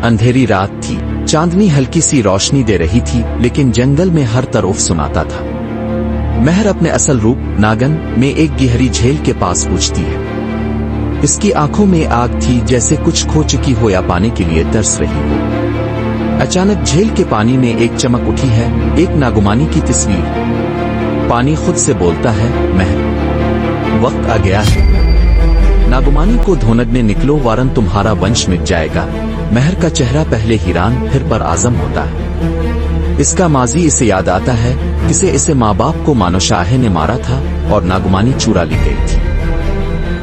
अंधेरी रात थी। चांदनी हल्की सी रोशनी दे रही थी, लेकिन जंगल में हर तरफ सुनाता था। महर अपने असल रूप नागन में एक गहरी झील के पास पूछती है। इसकी आंखों में आग थी, जैसे कुछ खो चुकी हो या पाने के लिए तरस रही हो। अचानक झील के पानी में एक चमक उठी है, एक नागुमानी की तस्वीर। पानी खुद से बोलता है, महर, वक्त आ गया है। नागुमानी को ढूंढने निकलो, वरन तुम्हारा वंश मिट जाएगा। महर का चेहरा पहले हैरान फिर पर आज़म होता है। इसका माजी इसे याद आता है, किसे इसे माँ बाप को मानोशाह ने मारा था और नागुमानी चुरा ली गई थी।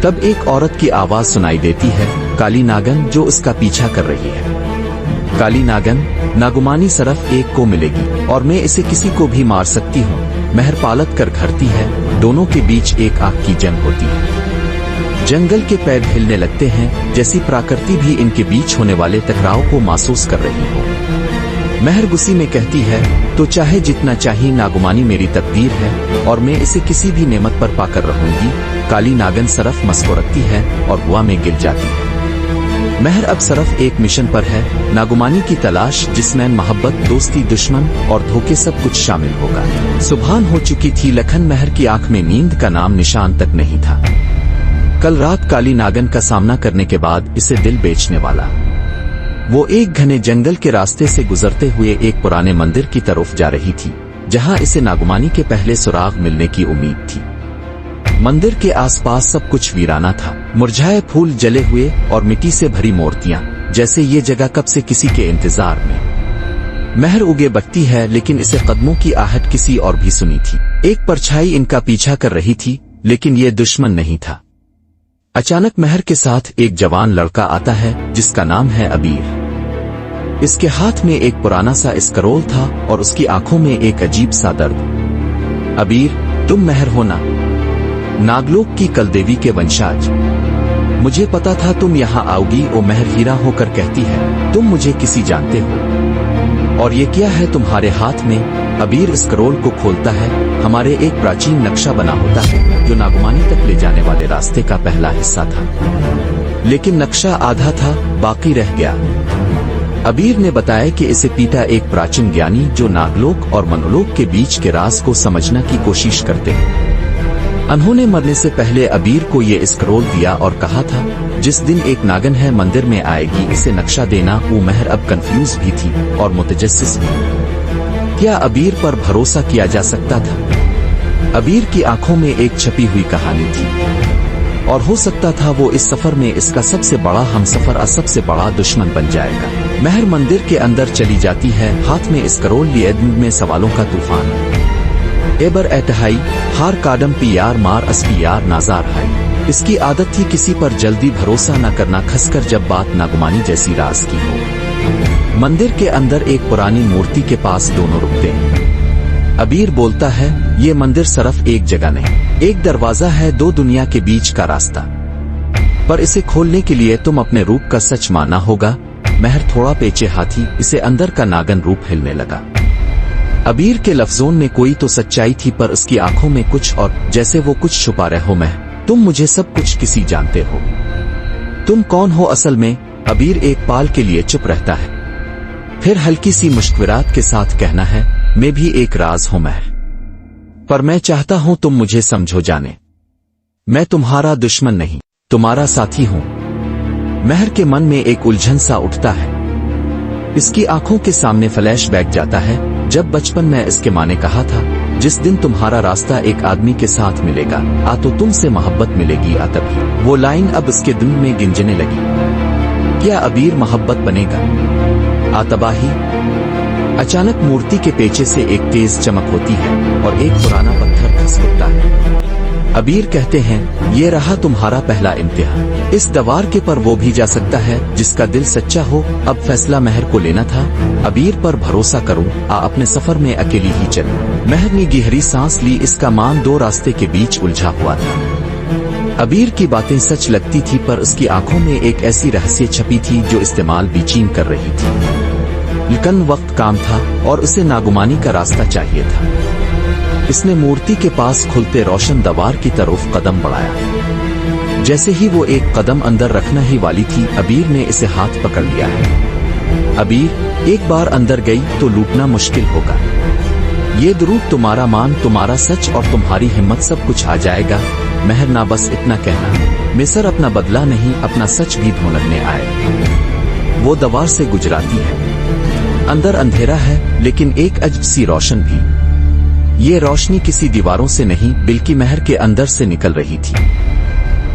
तब एक औरत की आवाज सुनाई देती है, काली नागन, जो उसका पीछा कर रही है। काली नागन, नागुमानी सिर्फ एक को मिलेगी और मैं इसे किसी को भी मार सकती हूँ। महर पालत कर घरती है, दोनों के बीच एक आग की जंग होती है। जंगल के पेड़ हिलने लगते हैं, जैसी प्रकृति भी इनके बीच होने वाले टकराव को महसूस कर रही हो। महर गुस्से में कहती है, तो चाहे जितना चाहिए, नागुमानी मेरी तकदीर है और मैं इसे किसी भी नेमत पर पाकर रहूंगी। काली नागन सिर्फ मुस्कुराती है और गुआ में गिर जाती है। महर अब सिर्फ एक मिशन पर है, नागुमानी की तलाश, जिसमें मोहब्बत, दोस्ती, दुश्मन और धोखे सब कुछ शामिल होगा। सुबह हो चुकी थी, लखन महर की आंख में नींद का नाम निशान तक नहीं था। कल रात काली नागन का सामना करने के बाद इसे दिल बेचने वाला वो एक घने जंगल के रास्ते से गुजरते हुए एक पुराने मंदिर की तरफ जा रही थी, जहां इसे नागुमानी के पहले सुराग मिलने की उम्मीद थी। मंदिर के आसपास सब कुछ वीराना था, मुरझाए फूल जले हुए और मिट्टी से भरी मूर्तियां, जैसे ये जगह कब से किसी के इंतजार में। महर उगे बकती है, लेकिन इसे कदमों की आहट किसी और भी सुनी थी। एक परछाई इनका पीछा कर रही थी, लेकिन ये दुश्मन नहीं था। अचानक महर के साथ एक जवान लड़का आता है, जिसका नाम है अबीर। इसके हाथ में एक पुराना सा स्क्रोल था और उसकी आंखों में एक अजीब सा दर्द। अबीर, तुम महर हो ना? नागलोक की कलदेवी के वंशज। मुझे पता था तुम यहाँ आओगी। ओ महर हीरा होकर कहती है, तुम मुझे किसी जानते हो? और ये क्या है तुम्हारे हाथ में? अबीर स्क्रोल को खोलता है। हमारे एक प्राचीन नक्शा बना होता है, जो नागुमानी तक ले जाने वाले रास्ते का पहला हिस्सा था। लेकिन नक्शा आधा था, बाकी रह गया। अबीर ने बताया कि इसे पीटा एक प्राचीन ज्ञानी, जो नागलोक और मनोलोक के बीच के राज को समझने की कोशिश करते हैं। उन्होंने मरने से पहले अबीर को ये स्क्रोल दिया और कहा था, जिस दिन एक नागन है मंदिर में आएगी, इसे नक्शा देना। वो महर अब कंफ्यूज भी थी और मुतजस्सिस भी। क्या अबीर पर भरोसा किया जा सकता था? अबीर की आंखों में एक छपी हुई कहानी थी और हो सकता था वो इस सफर में इसका सबसे बड़ा हमसफर और सबसे बड़ा दुश्मन बन जाएगा। महर मंदिर के अंदर चली जाती है, हाथ में स्क्रोल लिए में सवालों का तूफान। एबर एतहाई हार काडम पी यार मार अस्पी यार नाजार हाई। इसकी आदत थी किसी पर जल्दी भरोसा न करना, खासकर जब बात नागुमानी जैसी राज की हो। मंदिर के अंदर एक पुरानी मूर्ति के पास दोनों रुकते हैं। अबीर बोलता है, ये मंदिर सिर्फ एक जगह नहीं, एक दरवाजा है, दो दुनिया के बीच का रास्ता। पर इसे खोलने के लिए तुम अपने रूप का सच मानना होगा। महर थोड़ा पेचे हाथी, इसे अंदर का नागन रूप हिलने लगा। अबीर के लफ्जों में कोई तो सच्चाई थी, पर उसकी आंखों में कुछ और, जैसे वो कुछ छुपा रहे हो। महर, तुम मुझे सब कुछ किसी जानते हो? तुम कौन हो असल में? अबीर एक पाल के लिए चुप रहता है, फिर हल्की सी मुस्कुराहट के साथ कहना है, मैं भी एक राज हूं महर, पर मैं चाहता हूं तुम मुझे समझो जाने। मैं तुम्हारा दुश्मन नहीं, तुम्हारा साथी हूं। महर के मन में एक उलझन सा उठता है। इसकी आंखों के सामने फ्लैशबैक जाता है, जब बचपन में इसके माँ ने कहा था, जिस दिन तुम्हारा रास्ता एक आदमी के साथ मिलेगा, आ तो तुमसे मोहब्बत मिलेगी, आ तभी। वो लाइन अब इसके दिल में गिंजने लगी। क्या अबीर मोहब्बत बनेगा? आ तबाही। अचानक मूर्ति के पेचे से एक तेज चमक होती है और एक पुराना पत्थर खिसकता है। अबीर कहते हैं, ये रहा तुम्हारा पहला इम्तिहान। इस दीवार के पर वो भी जा सकता है जिसका दिल सच्चा हो। अब फैसला महर को लेना था। अबीर पर भरोसा करूं, अपने सफर में अकेली ही चलूं। महर ने गहरी सांस ली। इसका मान दो रास्ते के बीच उलझा हुआ था। अबीर की बातें सच लगती थी, पर उसकी आंखों में एक ऐसी रहस्य छपी थी जो इस्तेमाल बेचैन कर रही थी। लेकिन वक्त काम था और उसे नागुमानी का रास्ता चाहिए था। इसने मूर्ति के पास खुलते रोशन दीवार की तरफ कदम बढ़ाया। जैसे ही वो एक कदम अंदर रखना ही वाली थी, अबीर ने इसे हाथ पकड़ लिया है। अबीर, एक बार अंदर गई तो लूटना मुश्किल होगा। ये दुरूद तुम्हारा मान, तुम्हारा सच और तुम्हारी हिम्मत सब कुछ आ जाएगा। महर, ना बस इतना कहना, मिसर अपना बदला नहीं, अपना सच भी ढूंढने आए। वो दीवार से गुजराती है। अंदर अंधेरा है लेकिन एक अजब सी रोशन भी। ये रोशनी किसी दीवारों से नहीं बल्कि महर के अंदर से निकल रही थी।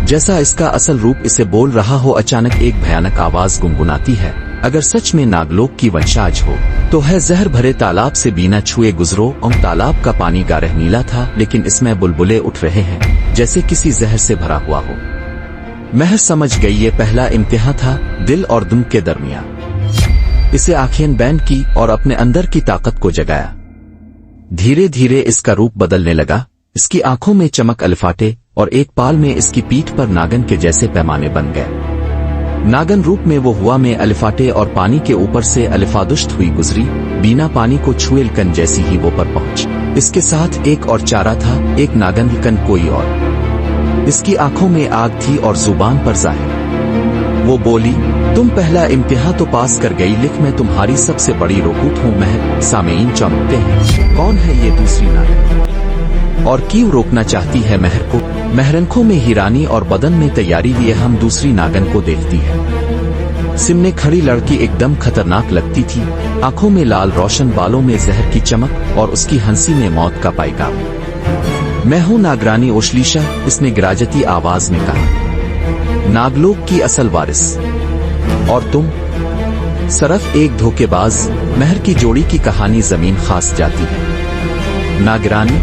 जैसा इसका असल रूप इसे बोल रहा हो। अचानक एक भयानक आवाज गुनगुनाती है, अगर सच में नागलोक की वंशाज हो तो है जहर भरे तालाब से बिना छुए गुजरो। और तालाब का पानी गाढ़ा नीला था लेकिन इसमें बुलबुले उठ रहे हैं जैसे किसी जहर से भरा हुआ हो। महर समझ गई ये पहला इम्तिहान था दिल और दुम के दरमियान। इसे आंखें बंद की और अपने अंदर की ताकत को जगाया। धीरे धीरे इसका रूप बदलने लगा। इसकी आंखों में चमक अलिफाटे और एक पाल में इसकी पीठ पर नागन के जैसे पैमाने बन गए। नागन रूप में वो हुआ में अलिफाटे और पानी के ऊपर से अलिफादुष्ट हुई गुजरी। बिना पानी को छुए लकन जैसी ही वो पर पहुंच। इसके साथ एक और चारा था, एक नागन लकन कोई और। इसकी आंखों में आग थी और जुबान पर जाहिर। वो बोली, तुम पहला इम्तिहान तो पास कर गई, लिख मैं तुम्हारी सबसे बड़ी रोकूत हूँ। महर, सामेईन चौंकते हैं, कौन है ये दूसरी नागन और क्यों रोकना चाहती है महर को? महर आंखों में हिरानी और बदन में तैयारी लिए हम दूसरी नागन को देखती है। सिमने खड़ी लड़की एकदम खतरनाक लगती थी। आंखों में लाल रोशन, बालों में जहर की चमक और उसकी हंसी में मौत का पैगाम। मैं हूँ नागरानी ओशलीशा, इसने गिराजती आवाज में कहा, नागलोक की असल वारिस। और तुम? सिर्फ एक धोखेबाज। महर की जोड़ी की कहानी जमीन खास जाती है। नागरानी,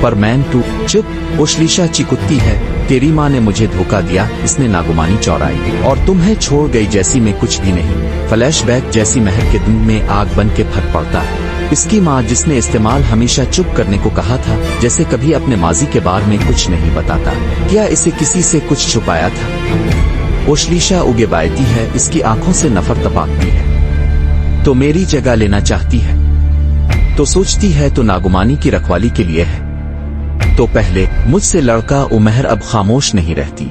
पर मैं तू चुप। ओशलीशा चिकुत्ती है, तेरी माँ ने मुझे धोखा दिया, इसने नागुमानी चौराई और तुम्हें छोड़ गई जैसी मैं कुछ भी नहीं। फ्लैशबैक जैसी महर के दिन में आग बन के फट पड़ता है। इसकी माँ जिसने इस्तेमाल हमेशा चुप करने को कहा था, जैसे कभी अपने माजी के बारे में कुछ नहीं बताता। क्या इसे किसी से कुछ छुपाया था? ओशलीशा उगे बायती है, इसकी आंखों से नफरत तपाकती है। तो मेरी जगह लेना चाहती है तो सोचती है तो नागुमानी की रखवाली के लिए है तो पहले मुझसे लड़का उमहर अब खामोश नहीं रहती।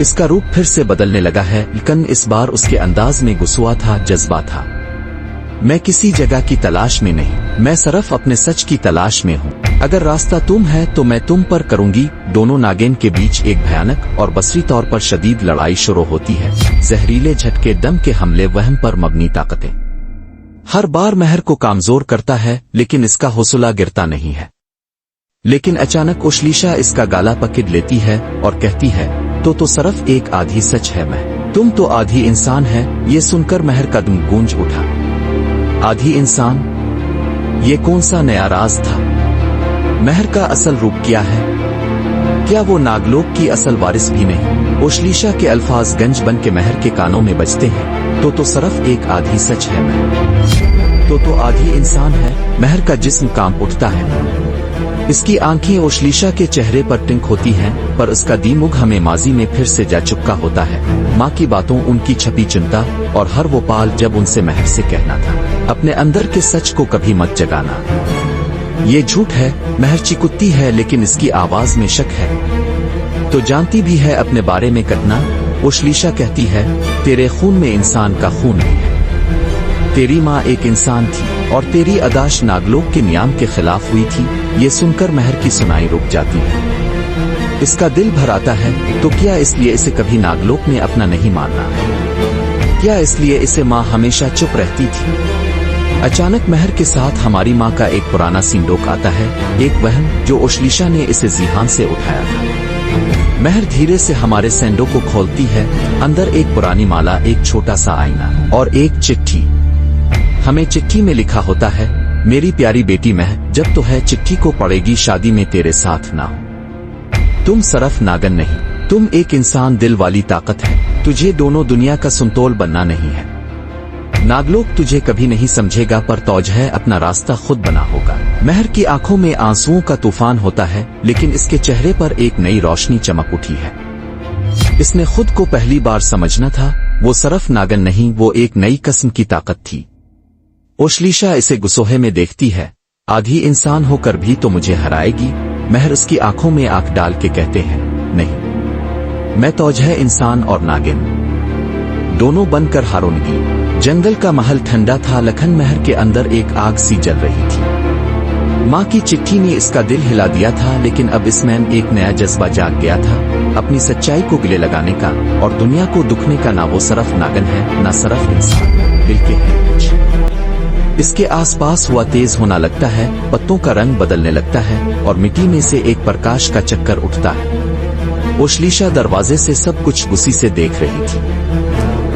इसका रूप फिर से बदलने लगा है, लेकिन इस बार उसके अंदाज में गुस्सा था, जज्बा था। मैं किसी जगह की तलाश में नहीं, मैं सिर्फ अपने सच की तलाश में हूँ। अगर रास्ता तुम है तो मैं तुम पर करूंगी। दोनों नागिन के बीच एक भयानक और बसरी तौर पर शदीद लड़ाई शुरू होती है। जहरीले झटके, दम के हमले, वहम पर मबनी ताकतें। हर बार महर को कमजोर करता है लेकिन इसका हौसला गिरता नहीं है। लेकिन अचानक ओशलीशा इसका गाला पकड़ लेती है और कहती है, तो सिर्फ एक आधी सच है मैं, तुम तो आधी इंसान है। ये सुनकर महर का दम गूंज उठा। आधी इंसान? ये कौन सा नया राज था? महर का असल रूप क्या है? क्या वो नागलोक की असल वारिस भी नहीं? ओशलीशा के अल्फाज गंज बन के महर के कानों में बजते हैं। तो सिर्फ एक आधी सच है मैं, तो आधी इंसान है। महर का जिस्म कांप उठता है। इसकी आंखें ओशलीशा के चेहरे पर टिंक होती हैं, पर उसका दिमाग हमें माजी में फिर से जा चुका होता है। माँ की बातों, उनकी छपी चिंता और हर वो पाल जब उनसे महर से कहना था, अपने अंदर के सच को कभी मत जगाना। ये झूठ है। महर चिकुत्ती है लेकिन इसकी आवाज में शक है। तो जानती भी है अपने बारे में कतना? ओशलीशा कहती है, तेरे खून में इंसान का खून भी है। तेरी माँ एक इंसान थी और तेरी अदाश नागलोक के नियम के खिलाफ हुई थी। ये सुनकर महर की सुनाई रुक जाती है। इसका दिल भर आता है। तो क्या इसलिए इसे कभी नागलोक में अपना नहीं मानना? क्या इसलिए इसे माँ हमेशा चुप रहती थी? अचानक महर के साथ हमारी माँ का एक पुराना सिंडोक आता है, एक वहम जो ओशलीशा ने इसे जिहान से उठाया था। महर धीरे से हमारे सेंडो को खोलती है। अंदर एक पुरानी माला, एक छोटा सा आईना और एक चिट्ठी। हमें चिट्ठी में लिखा होता है, मेरी प्यारी बेटी महर, जब तो है चिट्ठी को पढ़ेगी शादी में तेरे साथ ना हो। तुम सिर्फ नागन नहीं, तुम एक इंसान दिल वाली ताकत है। तुझे दोनों दुनिया का संतोल बनना नहीं है। नागलोक तुझे कभी नहीं समझेगा, पर तौजह अपना रास्ता खुद बना होगा। महर की आंखों में आंसुओं का तूफान होता है, लेकिन इसके चेहरे पर एक नई रोशनी चमक उठी है। इसने खुद को पहली बार समझना था। वो सिर्फ नागन नहीं, वो एक नई किस्म की ताकत थी। ओशलीशा इसे गुस्से में देखती है। आधी इंसान होकर भी तो मुझे हराएगी? महर उसकी आंखों में आंख डाल के कहते हैं, नहीं, मैं तौजह इंसान और नागिन दोनों बनकर हारोनगी। जंगल का महल ठंडा था। लखन महर के अंदर एक आग सी जल रही थी। माँ की चिट्ठी ने इसका दिल हिला दिया था, लेकिन अब इसमें एक नया जज्बा जाग गया था, अपनी सच्चाई को गले लगाने का और दुनिया को दुखने का। ना वो सरफ नागन है, ना सरफ इंसान, बिल्कि है कुछ। इसके आसपास हुआ तेज होना लगता है, पत्तों का रंग बदलने लगता है और मिट्टी में से एक प्रकाश का चक्कर उठता है। ओशलीशा दरवाजे से सब कुछ गुस्से से देख रही थी।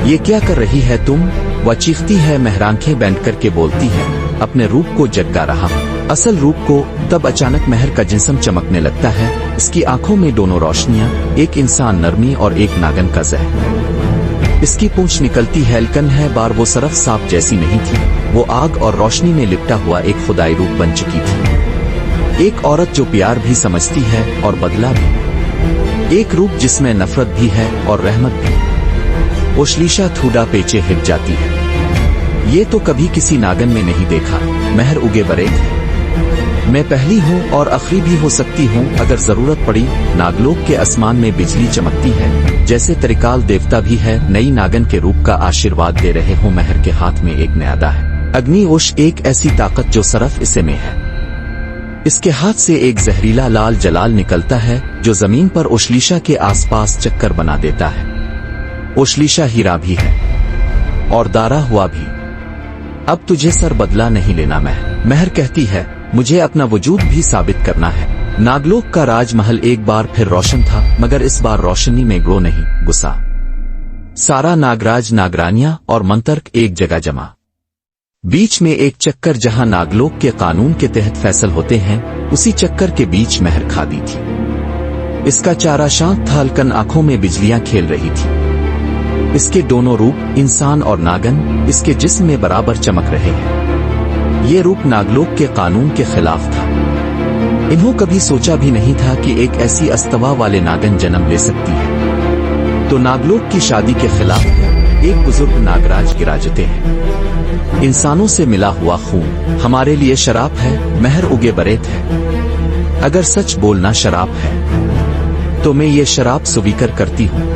ये क्या कर रही है तुम? वह चीखती है। महर आंखें बैंड करके बोलती है, अपने रूप को जगा रहा हूँ, असल रूप को। तब अचानक महर का जिस्म चमकने लगता है। इसकी आंखों में दोनों रोशनियां, एक इंसान नरमी और एक नागन का जहर। इसकी पूंछ निकलती है, लकन है बार वो सरफ सांप जैसी नहीं थी। वो आग और रोशनी में लिपटा हुआ एक खुदाई रूप बन चुकी थी। एक औरत जो प्यार भी समझती है और बदला भी। एक रूप जिसमें नफरत भी है और रहमत भी। ओशलीशा थूडा पेचे हिट जाती है। ये तो कभी किसी नागन में नहीं देखा। महर उगे बरेत है। मैं पहली हूँ और आखिरी भी हो सकती हूँ अगर जरूरत पड़ी। नागलोक के आसमान में बिजली चमकती है, जैसे त्रिकाल देवता भी है नई नागन के रूप का आशीर्वाद दे रहे हो। महर के हाथ में एक न्यादा है, अग्नि ओश, एक ऐसी ताकत जो सरफ इसे में है। इसके हाथ से एक जहरीला लाल जलाल निकलता है जो जमीन पर ओशलीशा के आसपास चक्कर बना देता है। ओशलीशा हीरा भी है और दारा हुआ भी। अब तुझे सर बदला नहीं लेना। महर कहती है, मुझे अपना वजूद भी साबित करना है। नागलोक का राजमहल एक बार फिर रोशन था, मगर इस बार रोशनी में ग्लो नहीं, गुस्सा। सारा नागराज, नागरानियां और मंतर्क एक जगह जमा। बीच में एक चक्कर जहां नागलोक के कानून के तहत फैसल होते हैं, उसी चक्कर के बीच महर खादी थी। इसका चारा शांत था, हल्कन आंखों में बिजलियां खेल रही थी। इसके दोनों रूप, इंसान और नागन, इसके जिस्म में बराबर चमक रहे हैं। ये रूप नागलोक के कानून के खिलाफ था। इन्हों कभी सोचा भी नहीं था कि एक ऐसी अस्तवा वाले नागन जन्म ले सकती है। तो नागलोक की शादी के खिलाफ एक बुजुर्ग नागराज गिराजते हैं। इंसानों से मिला हुआ खून हमारे लिए शराब है। महर उगे बरेत है। अगर सच बोलना शराब है तो मैं ये शराब स्वीकार करती हूँ।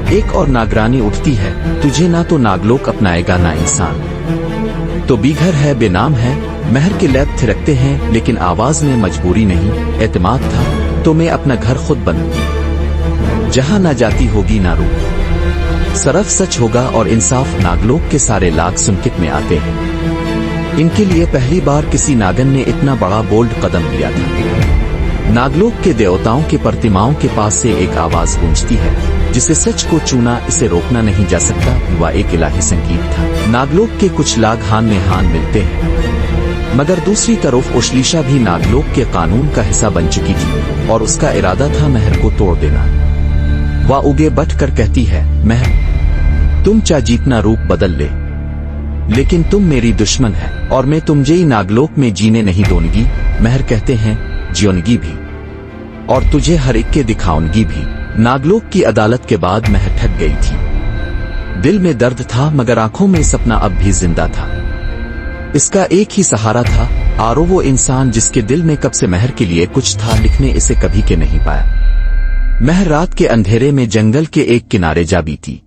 एक और नागरानी उठती है, तुझे ना तो नागलोक अपनाएगा ना इंसान, तो बेघर है, बेनाम है। महर के लैब थिरकते हैं, लेकिन आवाज में मजबूरी नहीं, एतमाद था। तो मैं अपना घर खुद बनूंगी, जहां ना जाती होगी ना रूप। सरफ सच होगा और इंसाफ। नागलोक के सारे लाग सुनकित में आते हैं। इनके लिए पहली बार किसी नागन ने इतना बड़ा बोल्ड कदम लिया था। नागलोक के देवताओं के प्रतिमाओं के पास से एक आवाज गूंजती है, जिसे सच को चूना, इसे रोकना नहीं जा सकता। वह एक इलाही संगीत था। नागलोक के कुछ लाग हान में हान मिलते हैं, मगर दूसरी तरफ ओशलीशा भी नागलोक के कानून का हिस्सा बन चुकी थी और उसका इरादा था महर को तोड़ देना। वह उगे बट कर कहती है, महर तुम चाहे जितना रूप बदल ले, लेकिन तुम मेरी दुश्मन है और मैं तुझे ही नागलोक में जीने नहीं दूंगी। महर कहते हैं, जियोनगी भी और तुझे हर एक के दिखाऊंगी भी। नागलोक की अदालत के बाद महर थक गई थी। दिल में दर्द था, मगर आंखों में सपना अब भी जिंदा था। इसका एक ही सहारा था, आरो, वो इंसान जिसके दिल में कब से महर के लिए कुछ था, लिखने इसे कभी के नहीं पाया। महर रात के अंधेरे में जंगल के एक किनारे जा बीती।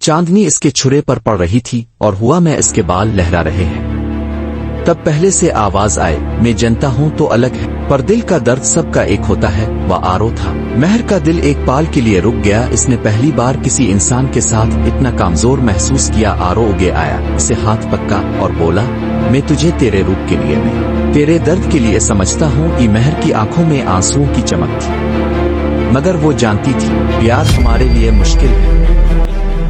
चांदनी इसके छुरे पर पड़ रही थी और हुआ में इसके बाल लहरा रहे हैं। तब पहले से आवाज आए, मैं जनता हूँ तो अलग है, पर दिल का दर्द सबका एक होता है। वह आरो था। महर का दिल एक पाल के लिए रुक गया। इसने पहली बार किसी इंसान के साथ इतना कमजोर महसूस किया। आरो उगे आया, इसे हाथ पक्का और बोला, मैं तुझे तेरे रूप के लिए नहीं, तेरे दर्द के लिए समझता हूँ। महर की आंखों में आंसुओं की चमक थी, मगर वो जानती थी प्यार हमारे लिए मुश्किल है।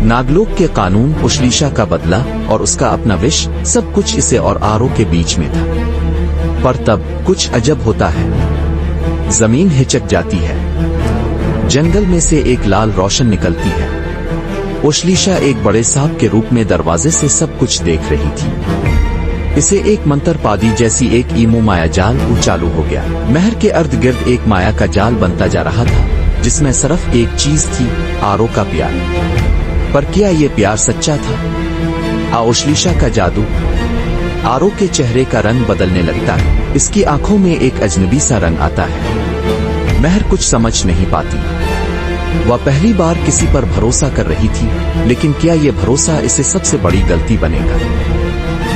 नागलोक के कानून, ओशलीशा का बदला और उसका अपना विष, सब कुछ इसे और आरो के बीच में था। पर तब कुछ अजब होता है। जमीन हिचक जाती है। जंगल में से एक लाल रोशन निकलती है। ओशलीशा एक बड़े सांप के रूप में दरवाजे से सब कुछ देख रही थी। इसे एक मंत्र पादी जैसी एक ईमो माया जाल चालू हो गया। महर के अर्ध गिर्द एक माया का जाल बनता जा रहा था, जिसमें सिर्फ एक चीज थी, आरो का प्यार। पर क्या ये प्यार सच्चा था? ओशलीशा का जादू। आरो के चेहरे का रंग बदलने लगता है। इसकी आंखों में एक अजनबी सा रंग आता है। महर कुछ समझ नहीं पाती। वह पहली बार किसी पर भरोसा कर रही थी, लेकिन क्या ये भरोसा इसे सबसे बड़ी गलती बनेगा?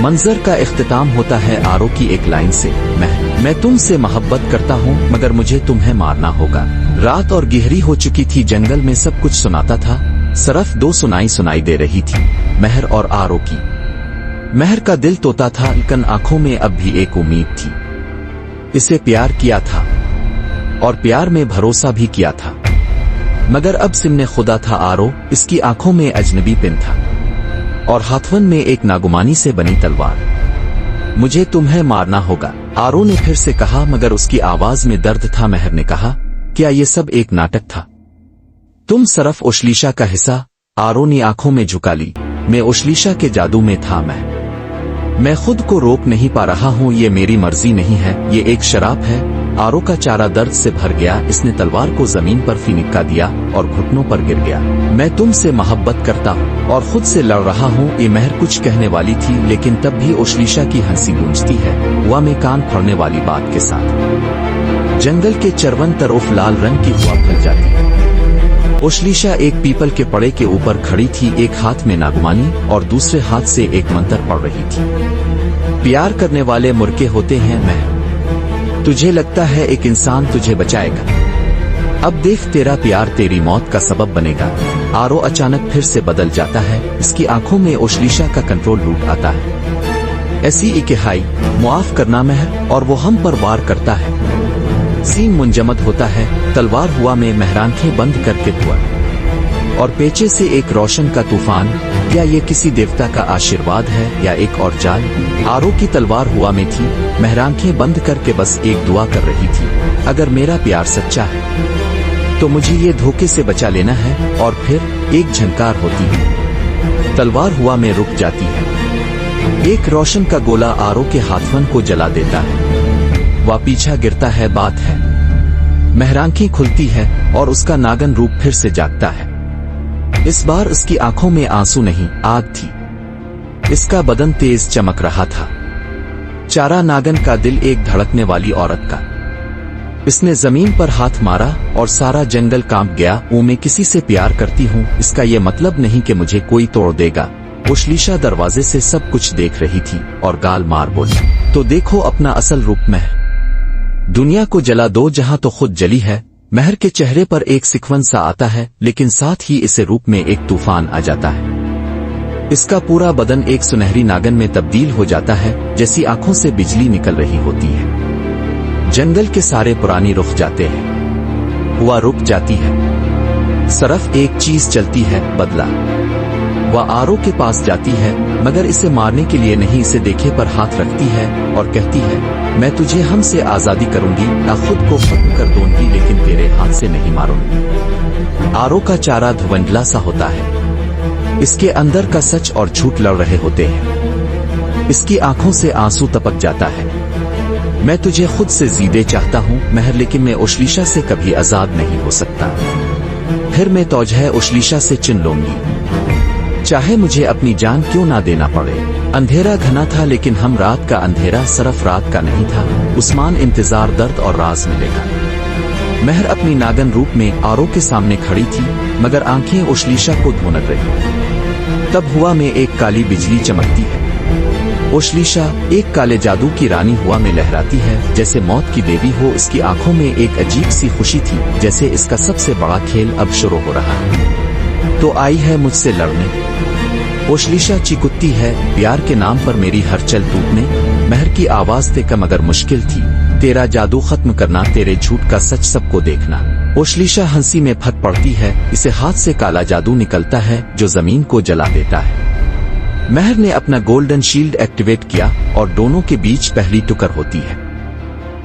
मंजर का इख्तिताम होता है आरो की एक लाइन से, मैं तुमसे मोहब्बत करता हूँ मगर मुझे तुम्हें मारना होगा। रात और गहरी हो चुकी थी, जंगल में सब कुछ सुनाता था, सिर्फ दो सुनाई दे रही थी, महर और आरो की। महर का दिल तोता था, लेकिन आंखों में अब भी एक उम्मीद थी। इसे प्यार किया था और प्यार में भरोसा भी किया था, मगर अब सिमने खुदा था आरो, इसकी आंखों में अजनबी पिन था और हाथवन में एक नागुमानी से बनी तलवार। मुझे तुम्हें मारना होगा, आरो ने फिर से कहा, मगर उसकी आवाज में दर्द था। महर ने कहा, क्या ये सब एक नाटक था? तुम सिर्फ ओशलीशा का हिस्सा। आरो ने आंखों में झुका ली। मैं ओशलीशा के जादू में था, मैं खुद को रोक नहीं पा रहा हूँ, ये मेरी मर्जी नहीं है, ये एक शराब है। आरो का चेहरा दर्द से भर गया, इसने तलवार को जमीन पर फिनिका दिया और घुटनों पर गिर गया। मैं तुमसे मोहब्बत करता हूँ और खुद से लड़ रहा हूँ। ये महर कुछ कहने वाली थी, लेकिन तब भी ओशलीशा की हंसी गूंजती है, हुआ में कान फोड़ने वाली बात के साथ। जंगल के चरवन तरफ लाल रंग की हुआ फैल जाती है। ओशलीशा एक पीपल के पड़े के ऊपर खड़ी थी, एक हाथ में नागुमानी और दूसरे हाथ से एक मंत्र पढ़ रही थी। प्यार करने वाले मुर्गे होते हैं, मैं तुझे लगता है एक इंसान तुझे बचाएगा, अब देख तेरा प्यार तेरी मौत का सबब बनेगा। आरो अचानक फिर से बदल जाता है, इसकी आंखों में ओशलीशा का कंट्रोल लूट आता है। ऐसी इकेहाई मुआफ करना महर, और वो हम पर वार करता है। सीन मुंजमद होता है, तलवार हुआ में महरांखें बंद करके हुआ और पेचे से एक रोशन का तूफान। क्या ये किसी देवता का आशीर्वाद है या एक और जाल? आरो की तलवार हुआ में थी, महरांखें बंद करके बस एक दुआ कर रही थी, अगर मेरा प्यार सच्चा है तो मुझे ये धोखे से बचा लेना है। और फिर एक झनकार होती है, तलवार हुआ में रुक जाती है। एक रोशन का गोला आरो के हाथवन को जला देता है, वह पीछा गिरता है। बात है, महरांखें खुलती है और उसका नागन रूप फिर से जागता है। इस बार उसकी आंखों में आंसू नहीं, आग थी। इसका बदन तेज चमक रहा था, चारा नागन का दिल एक धड़कने वाली औरत का। इसने जमीन पर हाथ मारा और सारा जंगल कांप गया। मैं किसी से प्यार करती हूँ, इसका यह मतलब नहीं कि मुझे कोई तोड़ देगा। ओशलीशा दरवाजे से सब कुछ देख रही थी और गाल मार बोली, तो देखो अपना असल रूप में। दुनिया को जला दो जहां तो खुद जली है। महर के चेहरे पर एक सिकवन सा आता है, लेकिन साथ ही इसे रूप में एक तूफान आ जाता है। इसका पूरा बदन एक सुनहरी नागन में तब्दील हो जाता है, जैसी आंखों से बिजली निकल रही होती है। जंगल के सारे पुरानी रुक जाते हैं, हुआ रुक जाती है। सिर्फ एक चीज चलती है, बदला। वह आरो के पास जाती है, मगर इसे मारने के लिए नहीं, इसे देखे पर हाथ रखती है और कहती है, मैं तुझे हमसे आजादी करूंगी, ना खुद को खत्म कर दूंगी, लेकिन तेरे हाथ से नहीं मारूंगी। आरो का चेहरा धुंधला सा होता है, इसके अंदर का सच और झूठ लड़ रहे होते हैं। इसकी आंखों से आंसू टपक जाता है। मैं तुझे खुद से जीदे चाहता हूँ महर, लेकिन मैं ओशलीशा से कभी आजाद नहीं हो सकता। फिर मैं तुझे ओशलीशा से चुन लूंगी, चाहे मुझे अपनी जान क्यों ना देना पड़े। अंधेरा घना था, लेकिन हम रात का अंधेरा सिर्फ रात का नहीं था। उस्मान इंतजार, दर्द और राज मिलेगा। महर अपनी नागन रूप में आरो के सामने खड़ी थी, मगर आंखें ओशलीशा को ढूंढ रही। तब हुआ में एक काली बिजली चमकती है। ओशलीशा एक काले जादू की रानी हुआ में लहराती है, जैसे मौत की देवी हो। इसकी आंखों में एक अजीब सी खुशी थी, जैसे इसका सबसे बड़ा खेल अब शुरू हो रहा है। तो आई है मुझसे लड़ने। ओशलीशा चिकुत्ती है, प्यार के नाम पर मेरी हलचल टूटने। महर की आवाज ते कम मगर मुश्किल थी, तेरा जादू खत्म करना, तेरे झूठ का सच सबको देखना। ओशलीशा हंसी में फट पड़ती है, इसे हाथ से काला जादू निकलता है जो जमीन को जला देता है। महर ने अपना गोल्डन शील्ड एक्टिवेट किया और दोनों के बीच पहली टक्कर होती है।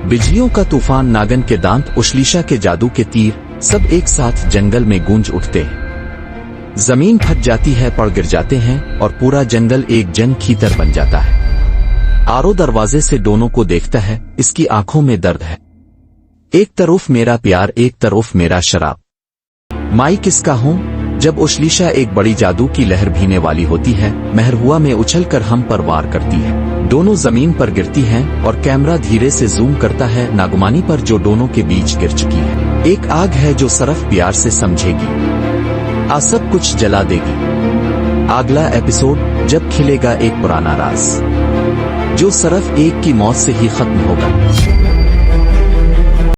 बिजलियों का तूफान, नागन के दांत, ओशलीशा के जादू के तीर, सब एक साथ जंगल में गूंज उठते हैं। जमीन फट जाती है, पड़ गिर जाते हैं और पूरा जंगल एक जंग की तरह बन जाता है। आरो दरवाजे से दोनों को देखता है, इसकी आंखों में दर्द है। एक तरफ मेरा प्यार, एक तरफ मेरा शराब। मैं किसका हूँ? जब ओशलीशा एक बड़ी जादू की लहर भीने वाली होती है, महर हुआ में उछलकर हम पर वार करती है। दोनों जमीन पर गिरती हैं और कैमरा धीरे से जूम करता है नागुमानी पर, जो दोनों के बीच गिर चुकी है। एक आग है जो सरफ प्यार से समझेगी, आ सब कुछ जला देगी। अगला एपिसोड जब खिलेगा एक पुराना राज, जो सरफ एक की मौत से ही खत्म होगा।